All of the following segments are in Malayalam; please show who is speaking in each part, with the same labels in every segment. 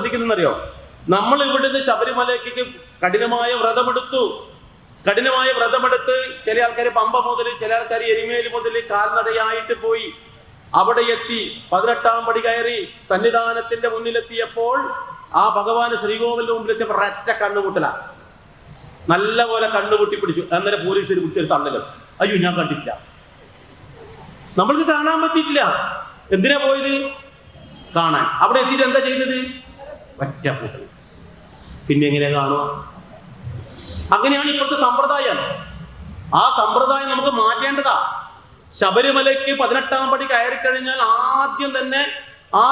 Speaker 1: ശ്രദ്ധിക്കുന്നറിയോ? നമ്മൾ ഇവിടുന്ന് ശബരിമലയ്ക്ക് കഠിനമായ വ്രതമെടുത്ത് ചില ആൾക്കാർ പമ്പ മുതൽ, ചില ആൾക്കാർ എരുമേലി മുതൽ കാൽനടയായിട്ട് പോയി അവിടെ എത്തി 18-ാം പടി കയറി സന്നിധാനത്തിന്റെ മുന്നിലെത്തിയപ്പോൾ ആ ഭഗവാന് ശ്രീകോവിലിന്റെ മുമ്പിലെത്തിയ ഒരൊറ്റ കണ്ണുകൂട്ടല, നല്ല പോലെ കണ്ണുകൂട്ടി പിടിച്ചു. അന്നേരം പോലീസിൽ പിടിച്ചൊരു തള്ളലും. അയ്യോ, ഞാൻ കണ്ടിട്ടില്ല, നമ്മൾക്ക് കാണാൻ പറ്റിയിട്ടില്ല. എന്തിനാ പോയത്? കാണാൻ. അവിടെ എത്തിയിട്ട് എന്താ ചെയ്തത്? ഒറ്റ കൂട്ടൽ. പിന്നെ എങ്ങനെ കാണുക? അങ്ങനെയാണ് ഇപ്പോഴത്തെ സമ്പ്രദായം. ആ സമ്പ്രദായം നമുക്ക് മാറ്റേണ്ടതാ. ശബരിമലയ്ക്ക് 18-ാം പടി കയറി കഴിഞ്ഞാൽ ആദ്യം തന്നെ ആ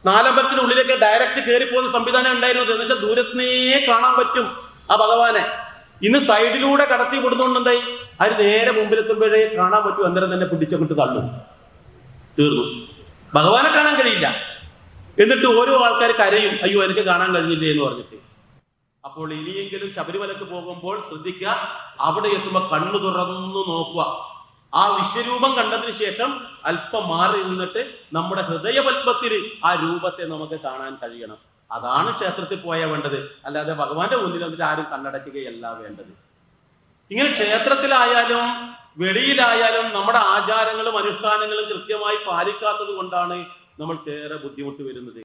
Speaker 1: നാലമ്പലത്തിനുള്ളിലേക്ക് ഡയറക്റ്റ് കയറി പോകുന്ന സംവിധാനം ഉണ്ടായിരുന്നത്. എന്ന് വെച്ചാൽ ദൂരത്തിനേ കാണാൻ പറ്റും ആ ഭഗവാനെ. ഇന്ന് സൈഡിലൂടെ കടത്തി വിടുന്നോണ്ട് എന്തായി? അത് നേരെ മുമ്പിലെത്തുമ്പോഴേ കാണാൻ പറ്റും. അന്നേരം തന്നെ പിടിച്ചങ്ങോട്ട് തള്ളും, തീർന്നു. ഭഗവാനെ കാണാൻ കഴിയില്ല. എന്നിട്ട് ഓരോ ആൾക്കാർ കരയും, അയ്യോ എനിക്ക് കാണാൻ കഴിഞ്ഞില്ലേ എന്ന് പറഞ്ഞിട്ട്. അപ്പോൾ ഇനിയെങ്കിലും ശബരിമലക്ക് പോകുമ്പോൾ ശ്രദ്ധിക്കുക, അവിടെ എത്തുമ്പോൾ കണ്ണു തുറന്നു നോക്കുക. ആ വിശ്വരൂപം കണ്ടതിന് ശേഷം അല്പം മാറി നിന്നിട്ട് നമ്മുടെ ഹൃദയപത്മത്തിൽ ആ രൂപത്തെ നമുക്ക് കാണാൻ കഴിയണം. അതാണ് ക്ഷേത്രത്തിൽ പോയാൽ വേണ്ടത്. അല്ലാതെ ഭഗവാന്റെ മുന്നിൽ വന്നിട്ട് ആരും കണ്ണടയ്ക്കുകയല്ല വേണ്ടത്. ഇങ്ങനെ ക്ഷേത്രത്തിലായാലും വെളിയിലായാലും നമ്മുടെ ആചാരങ്ങളും അനുഷ്ഠാനങ്ങളും കൃത്യമായി പാലിക്കാത്തത് കൊണ്ടാണ് നമ്മൾക്ക് ഏറെ ബുദ്ധിമുട്ട് വരുന്നത്.